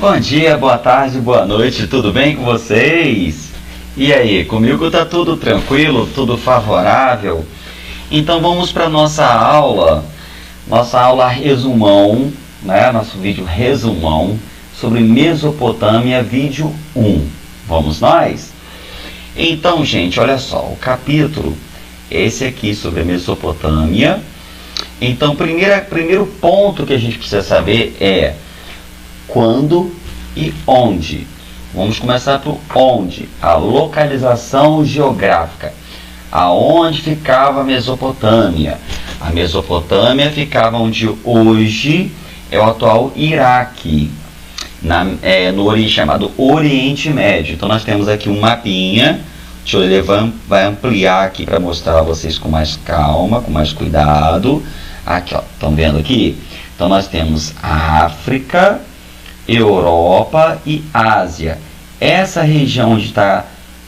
Bom dia, boa tarde, boa noite, tudo bem com vocês? E aí, comigo tá tudo tranquilo, tudo favorável? Então vamos para nossa aula resumão, né? Nosso vídeo resumão sobre Mesopotâmia, vídeo 1. Vamos nós? Então, gente, olha só, o capítulo é esse aqui sobre a Mesopotâmia. Então, primeiro ponto que a gente precisa saber é quando e onde. Vamos começar por onde? A localização geográfica. Aonde ficava a Mesopotâmia? A Mesopotâmia ficava onde hoje é o atual Iraque, no chamado Oriente Médio. Então nós temos aqui um mapinha. Deixa eu levar, vai ampliar aqui para mostrar a vocês com mais calma, com mais cuidado. Aqui, ó, estão vendo aqui? Então nós temos a África, Europa e Ásia. Essa região onde está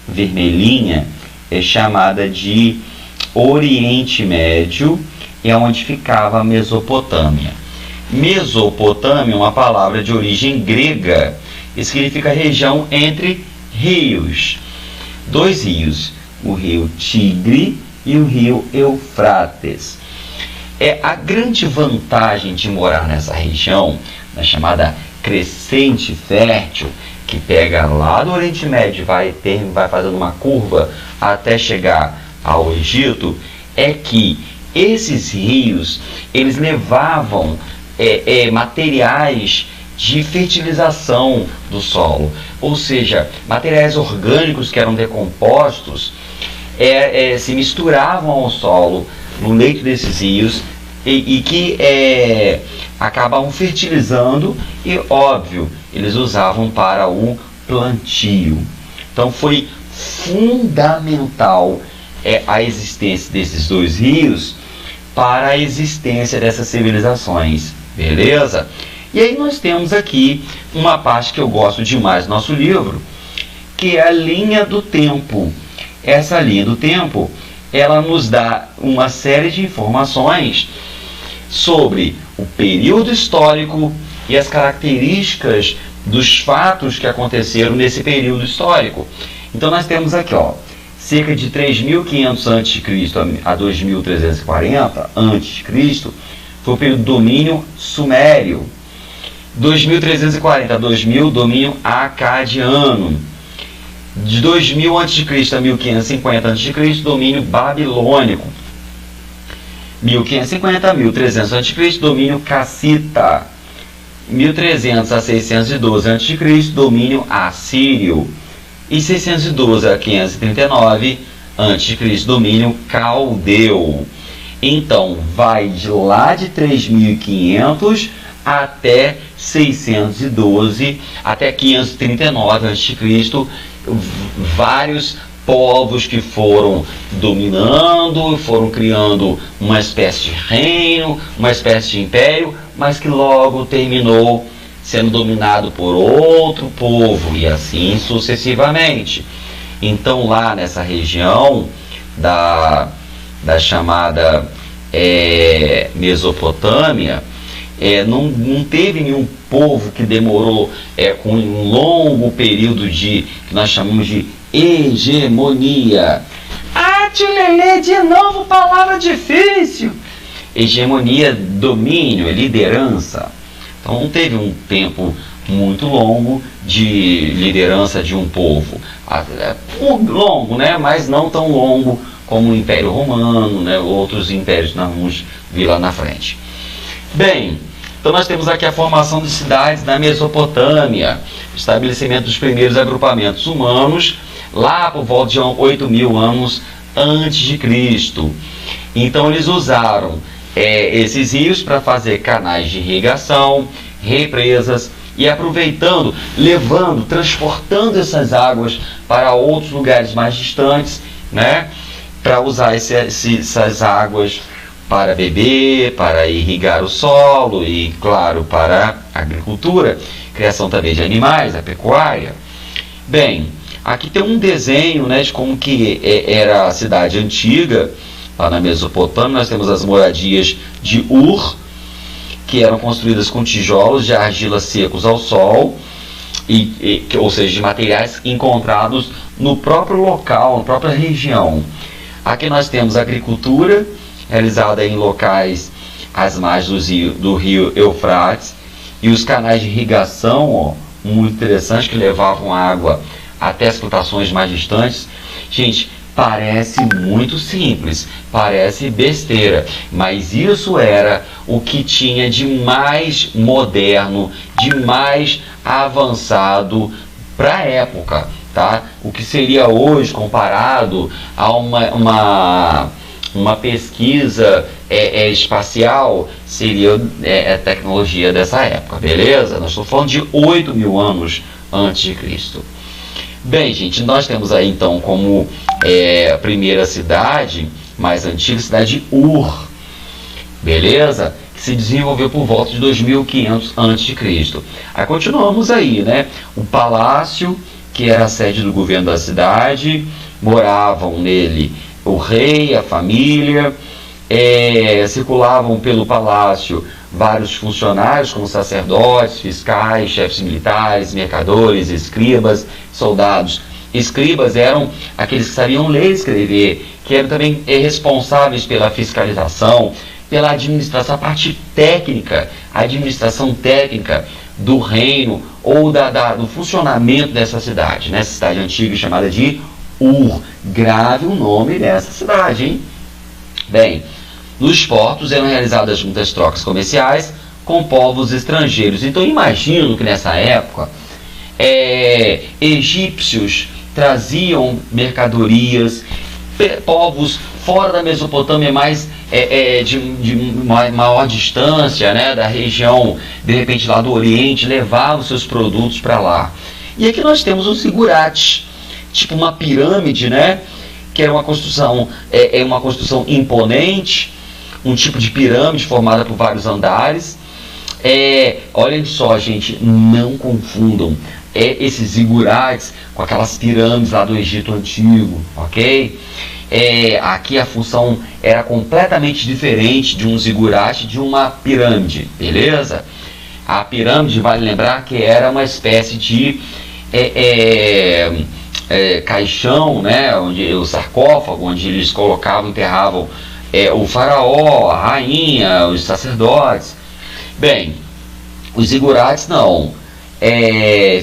vermelhinha é chamada de Oriente Médio, é onde ficava a Mesopotâmia. Mesopotâmia é uma palavra de origem grega e significa região entre rios. Dois rios, o rio Tigre e o rio Eufrates. A grande vantagem de morar nessa região, na chamada crescente fértil, que pega lá do Oriente Médio vai fazendo uma curva até chegar ao Egito, é que esses rios eles levavam materiais de fertilização do solo, ou seja, materiais orgânicos que eram decompostos se misturavam ao solo no leito desses rios e que acabavam fertilizando e, óbvio, eles usavam para o plantio. Então foi fundamental a existência desses dois rios para a existência dessas civilizações, beleza? E aí nós temos aqui uma parte que eu gosto demais do nosso livro, que é a linha do tempo. Essa linha do tempo, ela nos dá uma série de informações sobre o período histórico e as características dos fatos que aconteceram nesse período histórico. Então nós temos aqui, ó, cerca de 3.500 a.C. a 2.340 a.C. foi o período do domínio sumério. 2.340 a 2.000, domínio acadiano. De 2.000 a.C. a 1.550 a.C., domínio babilônico. 1550 a 1300 a.C., domínio cassita. 1300 a 612 a.C., domínio assírio. E 612 a 539 a.C., domínio caldeu. Então, vai de lá de 3.500 até 612, até 539 a.C., vários povos que foram dominando, foram criando uma espécie de reino, uma espécie de império, mas que logo terminou sendo dominado por outro povo, e assim sucessivamente. Então lá nessa região da chamada Mesopotâmia, não teve nenhum povo que demorou com um longo período que nós chamamos de hegemonia. Ah, tio Lelê, de novo palavra difícil. Hegemonia, domínio, liderança. Então não teve um tempo muito longo de liderança de um povo. Longo, né? Mas não tão longo como o Império Romano, né? Outros impérios que nós vamos ver lá na frente. Bem, então nós temos aqui a formação de cidades na Mesopotâmia, o estabelecimento dos primeiros agrupamentos humanos, lá por volta de 8.000 anos antes de Cristo. Então eles usaram esses rios para fazer canais de irrigação, represas e aproveitando, transportando essas águas para outros lugares mais distantes, né, para usar essas águas para beber, para irrigar o solo e, claro, para a agricultura, criação também de animais, a pecuária. Bem, aqui tem um desenho, né, de como que era a cidade antiga, lá na Mesopotâmia. Nós temos as moradias de Ur, que eram construídas com tijolos de argila secos ao sol. ou seja, de materiais encontrados no próprio local, na própria região. Aqui nós temos a agricultura, realizada em locais às margens do rio Eufrates, e os canais de irrigação, ó, muito interessantes, que levavam água até as plantações mais distantes. Gente, parece muito simples, parece besteira, mas isso era o que tinha de mais moderno, de mais avançado para a época, tá? O que seria hoje comparado a uma pesquisa espacial, seria a tecnologia dessa época, beleza? Nós estamos falando de 8.000 anos antes de Cristo. Bem, gente, nós temos aí então como a primeira cidade mais antiga, a cidade de Ur, beleza? Que se desenvolveu por volta de 2.500 a.C. Aí continuamos aí, né? O palácio, que era a sede do governo da cidade, moravam nele o rei, a família, circulavam pelo palácio vários funcionários, como sacerdotes, fiscais, chefes militares, mercadores, escribas, soldados. Escribas eram aqueles que sabiam ler e escrever, que eram também responsáveis pela fiscalização, pela administração, a parte técnica, a administração técnica do reino ou do funcionamento dessa cidade, nessa cidade antiga chamada de Ur. Grave o nome dessa cidade, hein? Bem, nos portos eram realizadas muitas trocas comerciais com povos estrangeiros. Então imagino que nessa época egípcios traziam mercadorias, povos fora da Mesopotâmia, mais de maior distância, né, da região, de repente lá do Oriente, levavam seus produtos para lá. E aqui nós temos um zigurate, tipo uma pirâmide, né, que era uma construção imponente, um tipo de pirâmide formada por vários andares. Olhem só, gente, não confundam esses zigurates com aquelas pirâmides lá do Egito Antigo, ok? Aqui a função era completamente diferente de um zigurate, de uma pirâmide, beleza? A pirâmide, vale lembrar que era uma espécie de caixão, né, o sarcófago, onde eles colocavam, enterravam o faraó, a rainha, os sacerdotes. Bem, os zigurates não.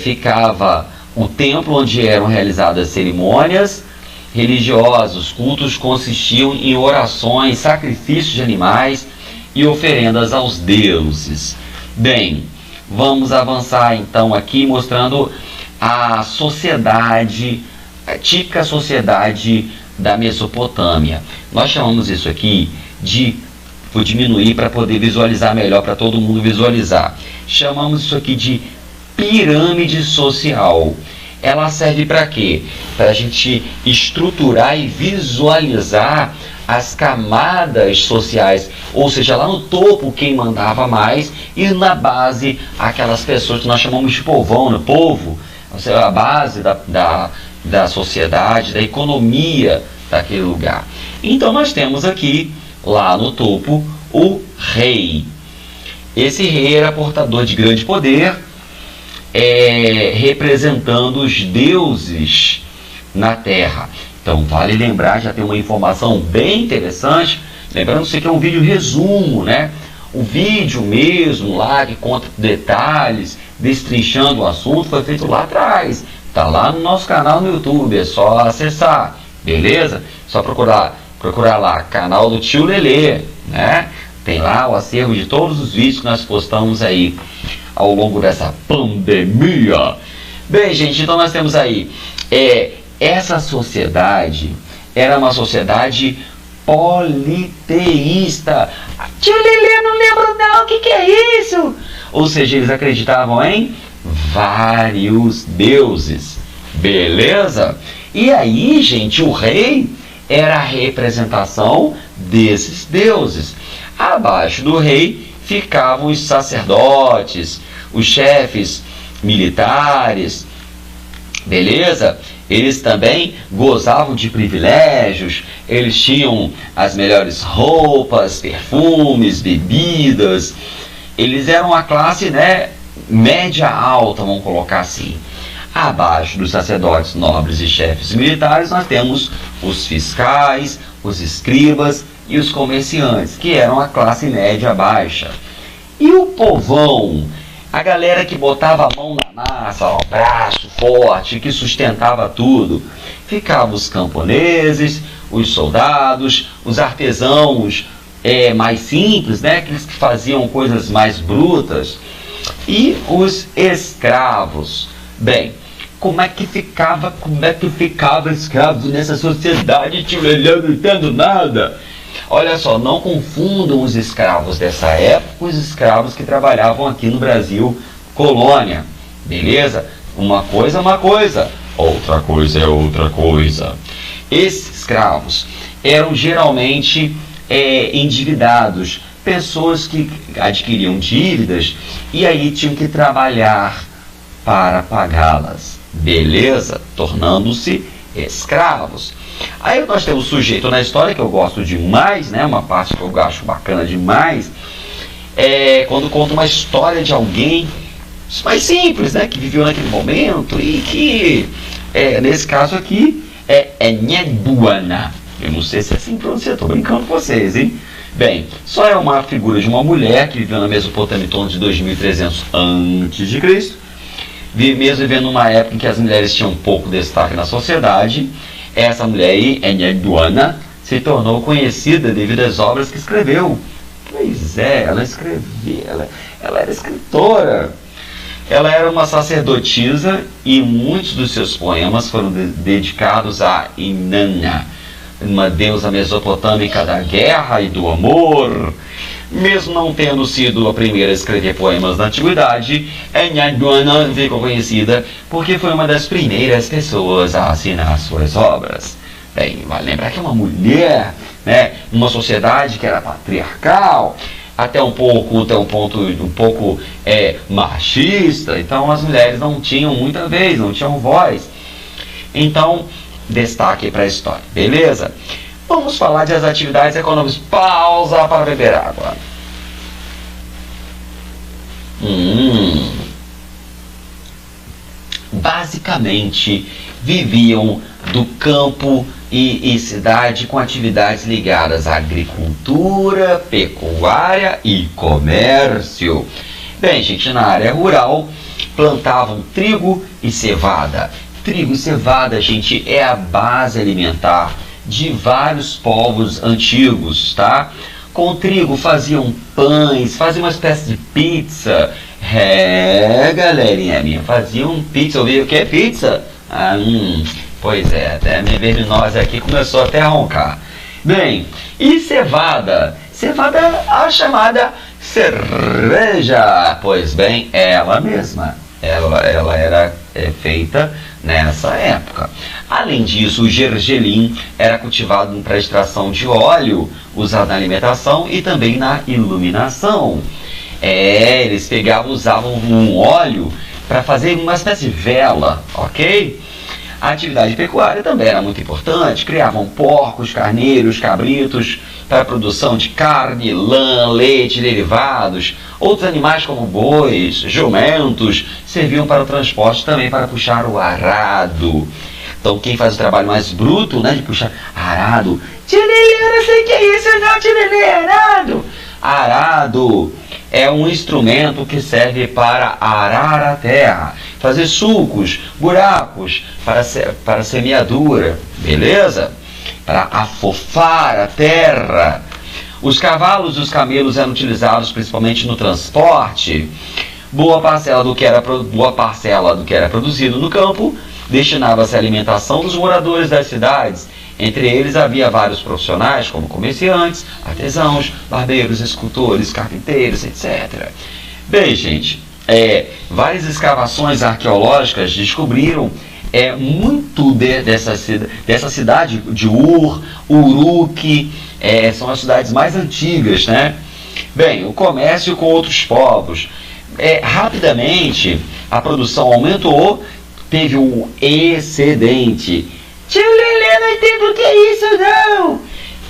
Ficava o templo onde eram realizadas cerimônias religiosas. Os cultos consistiam em orações, sacrifícios de animais e oferendas aos deuses. Bem, vamos avançar então aqui mostrando a sociedade, a típica sociedade da Mesopotâmia. Nós chamamos isso aqui de, vou diminuir para poder visualizar melhor, para todo mundo visualizar. Chamamos isso aqui de pirâmide social. Ela serve para quê? Para a gente estruturar e visualizar as camadas sociais, ou seja, lá no topo quem mandava mais, e na base aquelas pessoas que nós chamamos de povão, né? Povo, ou seja, a base da sociedade, da economia daquele lugar. Então nós temos aqui, lá no topo, o rei. Esse rei era portador de grande poder, representando os deuses na terra. Então vale lembrar, já tem uma informação bem interessante, lembrando que é um vídeo resumo, né? O vídeo mesmo lá que conta detalhes, destrinchando o assunto, foi feito lá atrás. Tá lá no nosso canal no YouTube, é só acessar, beleza? Só procurar lá, canal do Tio Lelê, né? Tem lá o acervo de todos os vídeos que nós postamos aí ao longo dessa pandemia. Bem, gente, então nós temos aí essa sociedade era uma sociedade politeísta. Tio Lelê, não lembro não, o que é isso? Ou seja, eles acreditavam em vários deuses, beleza? E aí, gente, o rei era a representação desses deuses. Abaixo do rei ficavam os sacerdotes, os chefes militares, beleza? Eles também gozavam de privilégios, eles tinham as melhores roupas, perfumes, bebidas. Eles eram a classe, né, média alta, vamos colocar assim. Abaixo dos sacerdotes, nobres e chefes militares, nós temos os fiscais, os escribas e os comerciantes, que eram a classe média baixa. E o povão, a galera que botava a mão na massa, o braço forte, que sustentava tudo, ficavam os camponeses, os soldados, os artesãos mais simples, né, aqueles que faziam coisas mais brutas, e os escravos. Bem, como é que ficava escravo nessa sociedade, tio Lelê, não entendo nada? Olha só, não confundam os escravos dessa época com os escravos que trabalhavam aqui no Brasil, colônia, beleza? Uma coisa é uma coisa, outra coisa é outra coisa. Esses escravos eram geralmente endividados, pessoas que adquiriam dívidas e aí tinham que trabalhar para pagá-las, beleza? Tornando-se escravos. Aí nós temos um sujeito na história que eu gosto demais, né? Uma parte que eu acho bacana demais, quando conta uma história de alguém mais simples, né? Que viveu naquele momento e que, nesse caso aqui, é Nheduana. Eu não sei se é assim pronunciado, estou brincando com vocês, hein? Bem, só é uma figura de uma mulher que viveu na Mesopotâmia em torno de 2300 a.C., mesmo vivendo numa época em que as mulheres tinham pouco destaque na sociedade. Essa mulher aí, Nheduana, se tornou conhecida devido às obras que escreveu. Pois é, ela escrevia, ela era escritora. Ela era uma sacerdotisa e muitos dos seus poemas foram dedicados a Inanna, uma deusa mesopotâmica da guerra e do amor. Mesmo não tendo sido a primeira a escrever poemas na antiguidade, Nheduana ficou conhecida porque foi uma das primeiras pessoas a assinar suas obras. Bem, vale lembrar que é uma mulher, né, numa sociedade que era patriarcal, até um pouco machista, então as mulheres não tinham muita vez, não tinham voz. Então, destaque para a história, beleza? Vamos falar das atividades econômicas. Pausa para beber água. Basicamente, viviam do campo e cidade com atividades ligadas à agricultura, pecuária e comércio. Bem, gente, na área rural, plantavam trigo e cevada. Trigo e cevada, gente, é a base alimentar de vários povos antigos, tá? Com trigo faziam pães, faziam uma espécie de pizza. Galerinha minha, faziam pizza. Ouviu o que é pizza? Pois é, até minha verminosa aqui começou até a roncar. Bem, e cevada? Cevada, a chamada cerveja. Pois bem, ela mesma. Ela era feita nessa época. Além disso, o gergelim era cultivado para extração de óleo, usado na alimentação e também na iluminação. Eles usavam um óleo para fazer uma espécie de vela, ok? A atividade pecuária também era muito importante. Criavam porcos, carneiros, cabritos para a produção de carne, lã, leite, derivados. Outros animais como bois, jumentos, serviam para o transporte, também para puxar o arado. Então quem faz o trabalho mais bruto, né, de puxar arado, Tirelê, eu não sei o que é isso, não, Tirelê, arado. Arado é um instrumento que serve para arar a terra, fazer sulcos, buracos para semeadura, beleza? Para afofar a terra. Os cavalos e os camelos eram utilizados principalmente no transporte. Boa parcela do que era produzido no campo destinava-se à alimentação dos moradores das cidades. Entre eles havia vários profissionais, como comerciantes, artesãos, barbeiros, escultores, carpinteiros, etc. Bem, gente, várias escavações arqueológicas descobriram muito dessa cidade de Uruk, são as cidades mais antigas, né? Bem, o comércio com outros povos. Rapidamente, a produção aumentou, teve um excedente. Tio Lelê, não entendo o que é isso, não!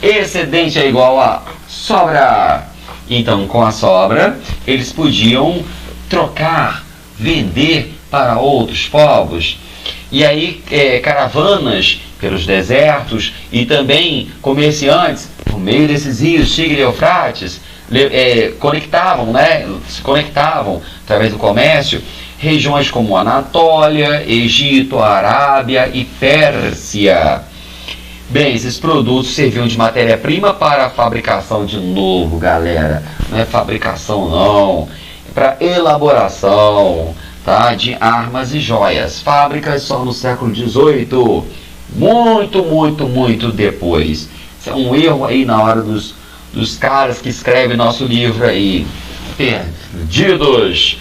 Excedente é igual a sobra. Então, com a sobra, eles podiam trocar, vender para outros povos. E aí caravanas pelos desertos e também comerciantes, por meio desses rios, Tigre e Eufrates, se conectavam através do comércio, regiões como Anatólia, Egito, Arábia e Pérsia. Bem, esses produtos serviam de matéria-prima para a fabricação, de novo, galera, não é fabricação não, é para elaboração, tá, de armas e joias. Fábricas só no século XVIII, muito depois. Isso é um erro aí na hora dos caras que escrevem nosso livro aí, perdidos.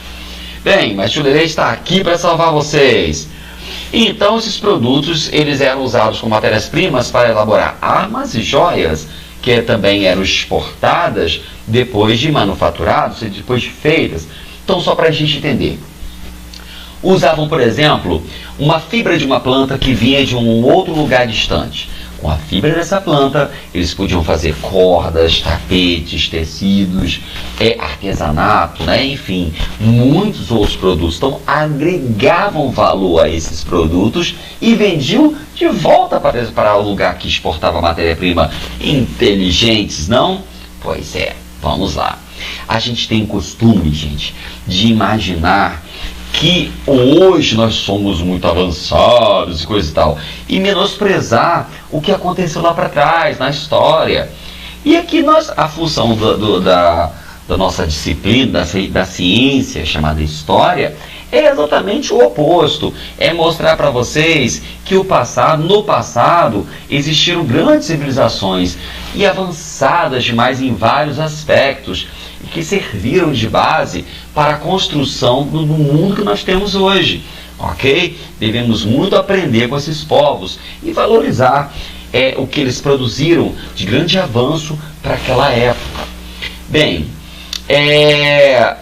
Bem, mas Tio Lelê está aqui para salvar vocês. Então esses produtos, eles eram usados como matérias-primas para elaborar armas e joias, que também eram exportadas depois de manufaturados, depois de feitas. Então, só para a gente entender, usavam, por exemplo, uma fibra de uma planta que vinha de um outro lugar distante. Com a fibra dessa planta, eles podiam fazer cordas, tapetes, tecidos, artesanato, né? Enfim, muitos outros produtos. Então, agregavam valor a esses produtos e vendiam de volta para o lugar que exportava matéria-prima. Inteligentes, não? Pois é, vamos lá. A gente tem costume, gente, de imaginar que hoje nós somos muito avançados e coisa e tal, e menosprezar o que aconteceu lá para trás, na história. E aqui a função da nossa disciplina, da ciência chamada história, é exatamente o oposto. É mostrar para vocês que no passado existiram grandes civilizações e avançadas demais em vários aspectos, que serviram de base para a construção do mundo que nós temos hoje, ok? Devemos muito aprender com esses povos e valorizar o que eles produziram de grande avanço para aquela época. Bem,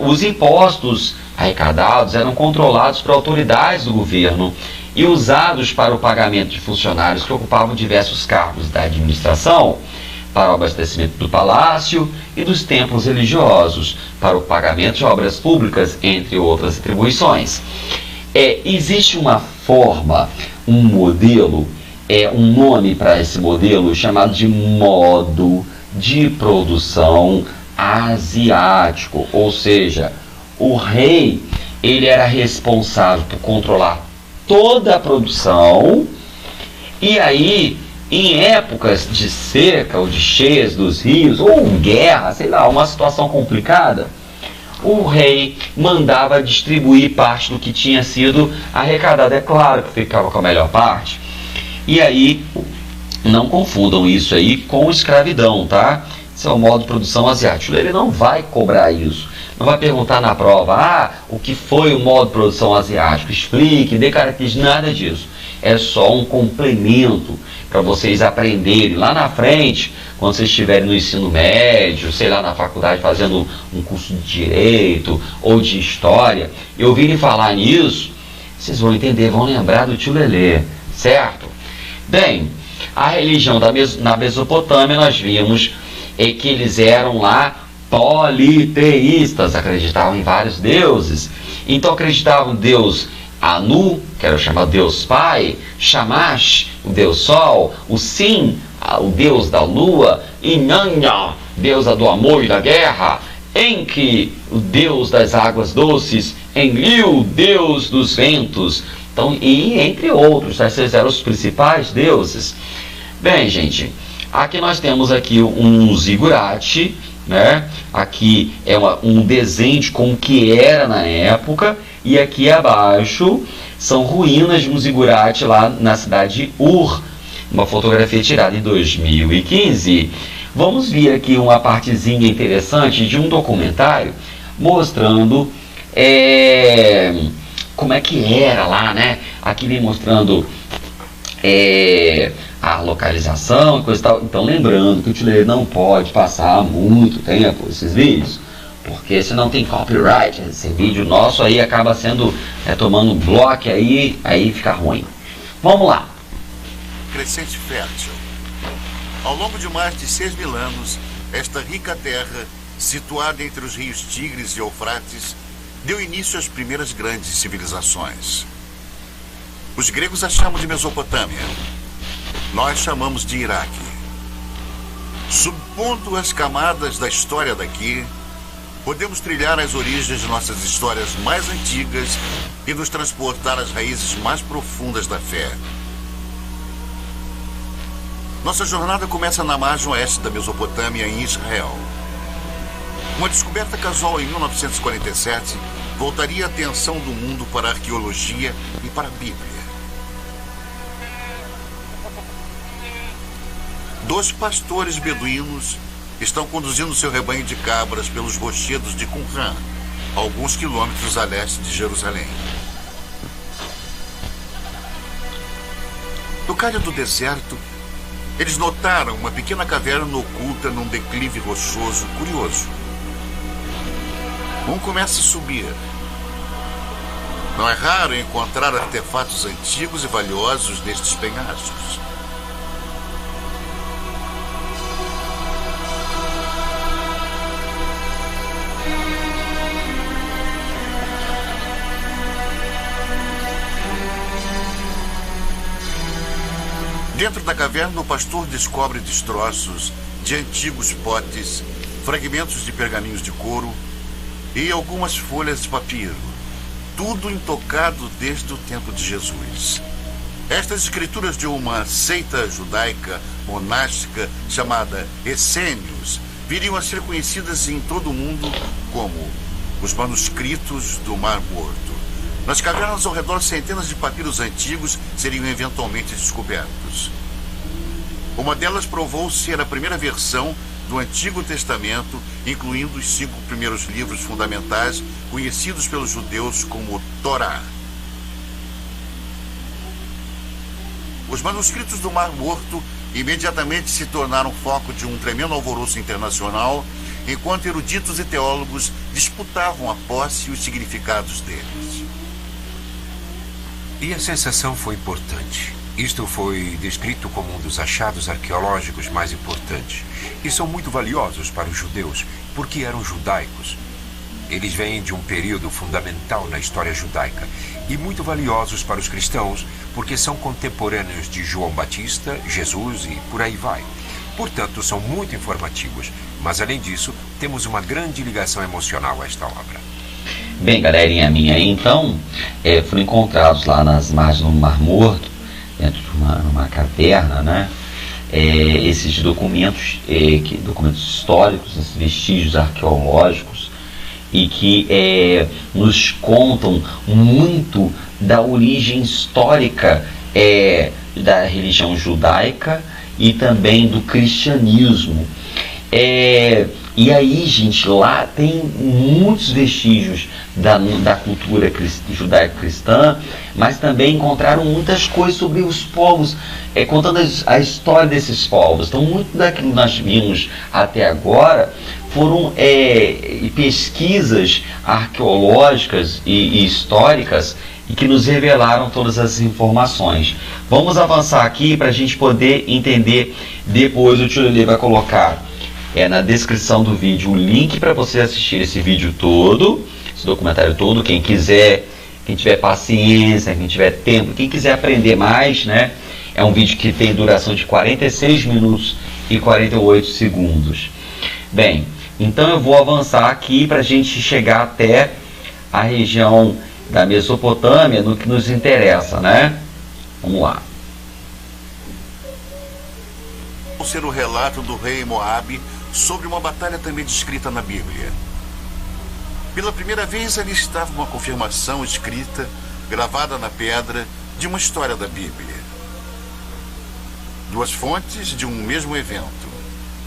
os impostos arrecadados eram controlados por autoridades do governo e usados para o pagamento de funcionários que ocupavam diversos cargos da administração, para o abastecimento do palácio e dos templos religiosos, para o pagamento de obras públicas, entre outras atribuições. Existe uma forma, um modelo, um nome para esse modelo chamado de modo de produção asiático, ou seja, o rei, ele era responsável por controlar toda a produção, e aí em épocas de seca ou de cheias dos rios, ou guerra, sei lá, uma situação complicada, o rei mandava distribuir parte do que tinha sido arrecadado. É claro que ficava com a melhor parte. E aí, não confundam isso aí com escravidão, tá? Esse é o modo de produção asiático. Ele não vai cobrar isso. Não vai perguntar na prova, o que foi o modo de produção asiático? Explique, dê características, nada disso. É só um complemento para vocês aprenderem lá na frente, quando vocês estiverem no ensino médio, sei lá, na faculdade, fazendo um curso de Direito ou de História, e ouvirem falar nisso, vocês vão entender, vão lembrar do Tio Lelê, certo? Bem, a religião na Mesopotâmia, nós vimos que eles eram lá politeístas, acreditavam em vários deuses. Então acreditavam no Deus Anu, que era chamado Deus Pai, Shamash, o Deus Sol, o Sim, o Deus da Lua, Inanna, deusa do amor e da guerra, Enki, o Deus das águas doces, Enlil, Deus dos ventos, então, e entre outros, esses eram os principais deuses. Bem, gente, aqui nós temos aqui um zigurate, né? Aqui é um desenho de como que era na época, e aqui abaixo são ruínas de um zigurate lá na cidade de Ur, uma fotografia tirada em 2015. Vamos ver aqui uma partezinha interessante de um documentário mostrando como é que era lá, né? Aqui vem mostrando a localização e coisa e tal. Então, lembrando que o Tio Lelê não pode passar muito tempo esses vídeos, porque senão tem copyright. Esse vídeo nosso aí acaba sendo tomando bloco, aí fica ruim. Vamos lá. Crescente fértil. Ao longo de mais de 6.000 anos, esta rica terra, situada entre os rios Tigres e Eufrates, deu início às primeiras grandes civilizações. Os gregos a chamam de Mesopotâmia. Nós chamamos de Iraque. Subpondo as camadas da história daqui, podemos trilhar as origens de nossas histórias mais antigas e nos transportar às raízes mais profundas da fé. Nossa jornada começa na margem oeste da Mesopotâmia, em Israel. Uma descoberta casual em 1947 voltaria a atenção do mundo para a arqueologia e para a Bíblia. 2 pastores beduínos estão conduzindo seu rebanho de cabras pelos rochedos de Qumran, alguns quilômetros a leste de Jerusalém. No calho do deserto, eles notaram uma pequena caverna oculta num declive rochoso curioso. Um começa a subir. Não é raro encontrar artefatos antigos e valiosos nestes penhascos. Dentro da caverna, o pastor descobre destroços de antigos potes, fragmentos de pergaminhos de couro e algumas folhas de papiro, tudo intocado desde o tempo de Jesus. Estas escrituras de uma seita judaica monástica chamada Essênios viriam a ser conhecidas em todo o mundo como os manuscritos do Mar Morto. Nas cavernas ao redor, centenas de papiros antigos seriam eventualmente descobertos. Uma delas provou ser a primeira versão do Antigo Testamento, incluindo os 5 primeiros livros fundamentais, conhecidos pelos judeus como Torá. Os manuscritos do Mar Morto imediatamente se tornaram foco de um tremendo alvoroço internacional, enquanto eruditos e teólogos disputavam a posse e os significados deles. E a sensação foi importante. Isto foi descrito como um dos achados arqueológicos mais importantes. E são muito valiosos para os judeus, porque eram judaicos. Eles vêm de um período fundamental na história judaica. E muito valiosos para os cristãos, porque são contemporâneos de João Batista, Jesus e por aí vai. Portanto, são muito informativos. Mas, além disso, temos uma grande ligação emocional a esta obra. Bem, galerinha minha, então, foram encontrados lá nas margens do Mar Morto, dentro de uma caverna, né? Esses documentos, documentos históricos, esses vestígios arqueológicos, e que nos contam muito da origem histórica da religião judaica e também do cristianismo. E aí, gente, lá tem muitos vestígios da cultura judaico-cristã, mas também encontraram muitas coisas sobre os povos, contando a história desses povos. Então, muito daquilo que nós vimos até agora foram pesquisas arqueológicas e históricas e que nos revelaram todas as informações. Vamos avançar aqui para a gente poder entender. Depois o tio Lelê vai colocar na descrição do vídeo o link para você assistir esse vídeo todo, esse documentário todo. Quem quiser, quem tiver paciência, quem tiver tempo, quem quiser aprender mais, né? É um vídeo que tem duração de 46 minutos e 48 segundos. Bem, então eu vou avançar aqui para a gente chegar até a região da Mesopotâmia, no que nos interessa, né? Vamos lá. Vou ser o relato do rei Moabe sobre uma batalha também descrita na Bíblia. Pela primeira vez ali estava uma confirmação escrita, gravada na pedra, de uma história da Bíblia. 2 fontes de um mesmo evento.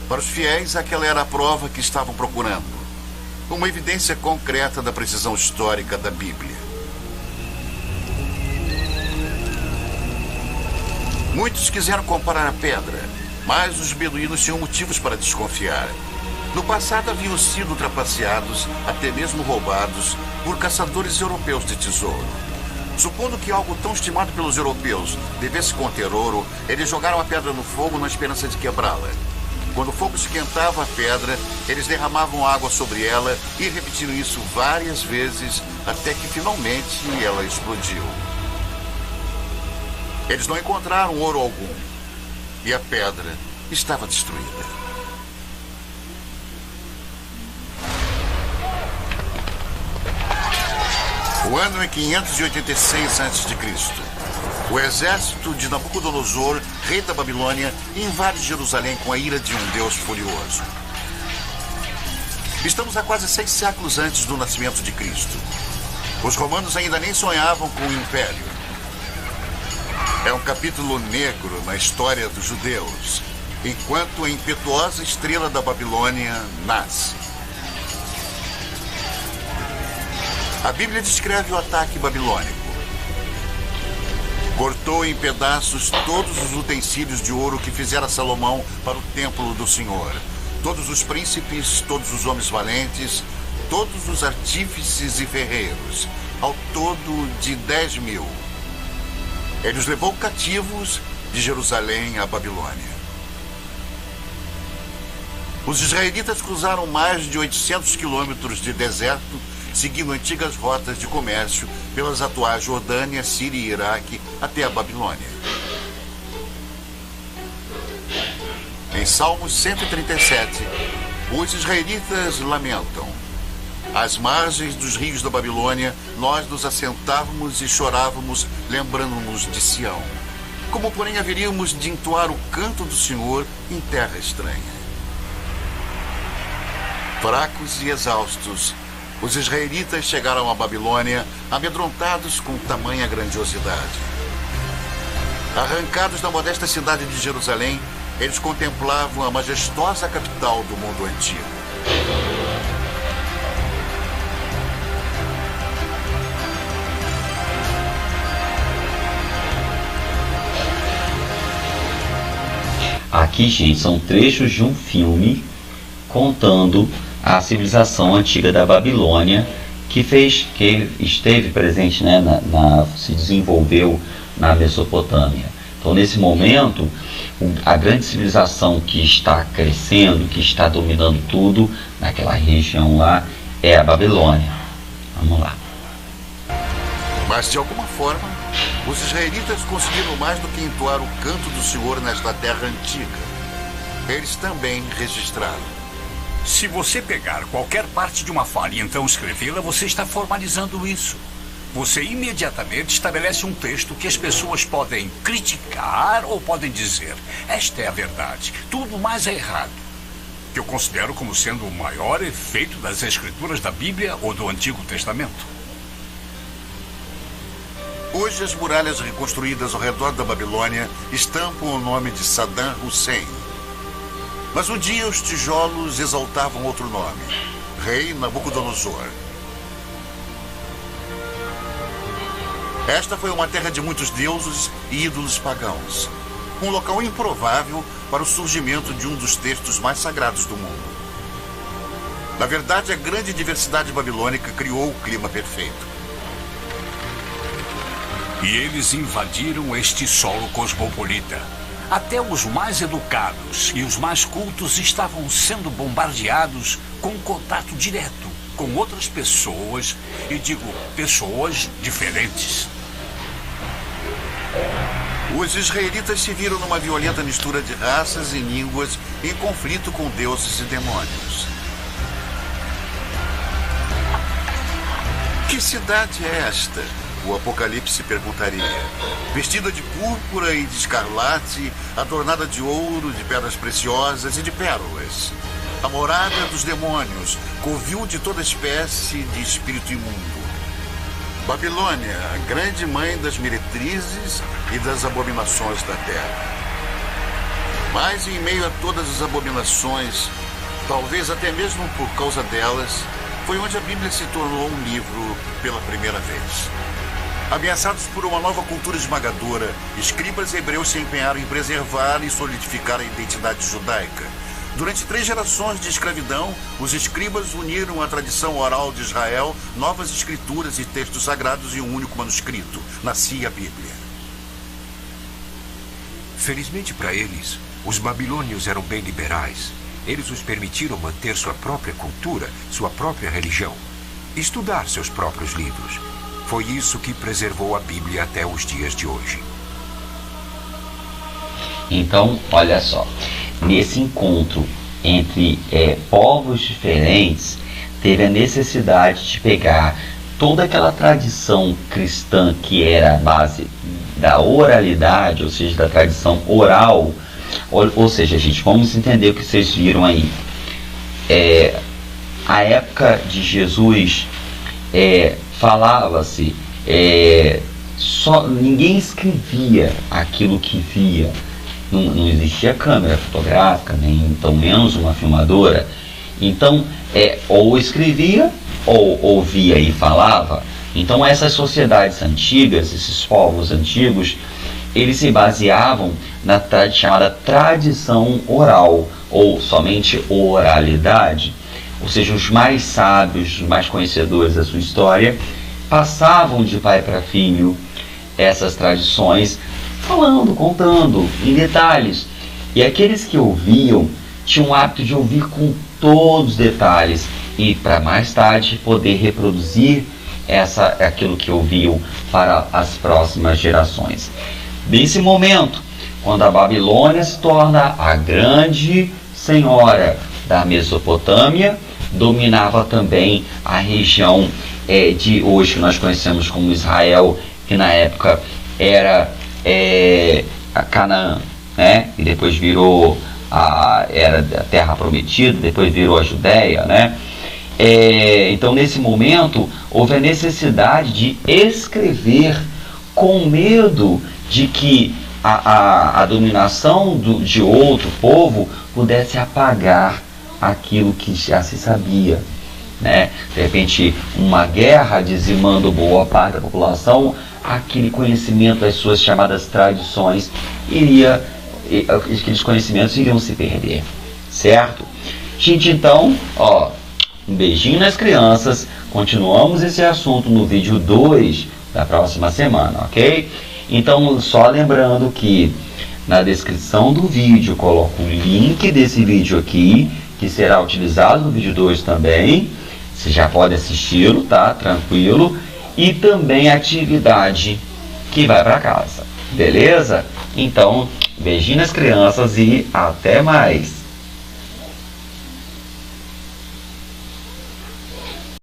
Para os fiéis, aquela era a prova que estavam procurando. Uma evidência concreta da precisão histórica da Bíblia. Muitos quiseram comparar a pedra, mas os beduínos tinham motivos para desconfiar. No passado haviam sido trapaceados, até mesmo roubados, por caçadores europeus de tesouro. Supondo que algo tão estimado pelos europeus devesse conter ouro, eles jogaram a pedra no fogo na esperança de quebrá-la. Quando o fogo esquentava a pedra, eles derramavam água sobre ela e repetiram isso várias vezes até que finalmente ela explodiu. Eles não encontraram ouro algum e a pedra estava destruída. O ano é 586 a.C. O exército de Nabucodonosor, rei da Babilônia, invade Jerusalém com a ira de um Deus furioso. Estamos a quase 6 séculos antes do nascimento de Cristo. Os romanos ainda nem sonhavam com o império. É um capítulo negro na história dos judeus, enquanto a impetuosa estrela da Babilônia nasce. A Bíblia descreve o ataque babilônico. Cortou em pedaços todos os utensílios de ouro que fizera Salomão para o templo do Senhor. Todos os príncipes, todos os homens valentes, todos os artífices e ferreiros, ao todo de 10.000. Ele os levou cativos de Jerusalém à Babilônia. Os israelitas cruzaram mais de 800 quilômetros de deserto, seguindo antigas rotas de comércio pelas atuais Jordânia, Síria e Iraque até a Babilônia. Em Salmos 137, os israelitas lamentam: às margens dos rios da Babilônia, nós nos assentávamos e chorávamos, lembrando-nos de Sião. Como, porém, haveríamos de entoar o canto do Senhor em terra estranha? Fracos e exaustos, os israelitas chegaram à Babilônia, amedrontados com tamanha grandiosidade. Arrancados da modesta cidade de Jerusalém, eles contemplavam a majestosa capital do mundo antigo. Aqui, gente, são trechos de um filme contando a civilização antiga da Babilônia que esteve presente, né, se desenvolveu na Mesopotâmia. Então, nesse momento, a grande civilização que está crescendo, que está dominando tudo naquela região lá, é a Babilônia. Vamos lá. Mas, de alguma forma, os israelitas conseguiram mais do que entoar o canto do Senhor nesta terra antiga. Eles também registraram. Se você pegar qualquer parte de uma fala e então escrevê-la, você está formalizando isso. Você imediatamente estabelece um texto que as pessoas podem criticar ou podem dizer: esta é a verdade, tudo mais é errado. Que eu considero como sendo o maior efeito das escrituras da Bíblia ou do Antigo Testamento. Hoje, as muralhas reconstruídas ao redor da Babilônia estampam o nome de Saddam Hussein. Mas um dia os tijolos exaltavam outro nome: Rei Nabucodonosor. Esta foi uma terra de muitos deuses e ídolos pagãos. Um local improvável para o surgimento de um dos textos mais sagrados do mundo. Na verdade, a grande diversidade babilônica criou o clima perfeito. E eles invadiram este solo cosmopolita. Até os mais educados e os mais cultos estavam sendo bombardeados com contato direto com outras pessoas, e digo, pessoas diferentes. Os israelitas se viram numa violenta mistura de raças e línguas em conflito com deuses e demônios. Que cidade é esta? O Apocalipse perguntaria. Vestida de púrpura e de escarlate, adornada de ouro, de pedras preciosas e de pérolas. A morada dos demônios, covil de toda espécie de espírito imundo. Babilônia, a grande mãe das meretrizes e das abominações da terra. Mas em meio a todas as abominações, talvez até mesmo por causa delas, foi onde a Bíblia se tornou um livro pela primeira vez. Ameaçados por uma nova cultura esmagadora, escribas hebreus se empenharam em preservar e solidificar a identidade judaica. Durante 3 gerações de escravidão, os escribas uniram à tradição oral de Israel novas escrituras e textos sagrados em um único manuscrito. Nascia a Bíblia. Felizmente para eles, Os babilônios eram bem liberais. Eles os permitiram manter sua própria cultura, sua própria religião, estudar seus próprios livros. Foi isso que preservou a Bíblia até os dias de hoje. Então, olha só, nesse encontro entre povos diferentes, teve a necessidade de pegar toda aquela tradição cristã que era a base da oralidade, ou seja, da tradição oral, ou seja, gente, vamos entender o que vocês viram aí. A época de Jesus, falava-se, ninguém escrevia aquilo que via. Não existia câmera fotográfica, nem então menos uma filmadora. Então, ou escrevia, ou ouvia e falava. Então, essas sociedades antigas, esses povos antigos, eles se baseavam na chamada tradição oral, ou somente oralidade. Ou seja, os mais sábios, os mais conhecedores da sua história, passavam de pai para filho essas tradições, falando, contando em detalhes. E aqueles que ouviam tinham o hábito de ouvir com todos os detalhes e para mais tarde poder reproduzir aquilo que ouviam para as próximas gerações. Nesse momento, quando a Babilônia se torna a grande senhora da Mesopotâmia, dominava também a região de hoje que nós conhecemos como Israel, que na época era a Canaã, né? E depois virou era a Terra Prometida, depois virou a Judéia, né? Então, nesse momento, houve a necessidade de escrever com medo de que a dominação de outro povo pudesse apagar aquilo que já se sabia, né? De repente, uma guerra dizimando boa parte da população, aquele conhecimento das suas chamadas tradições aqueles conhecimentos iriam se perder, certo? Gente, então, um beijinho nas crianças. Continuamos esse assunto no vídeo 2 da próxima semana, ok? Então, só lembrando que na descrição do vídeo coloco o link desse vídeo aqui, que será utilizado no vídeo 2 também. Você já pode assisti-lo, tá? Tranquilo. E também a atividade que vai para casa, beleza? Então, beijinho nas crianças e até mais!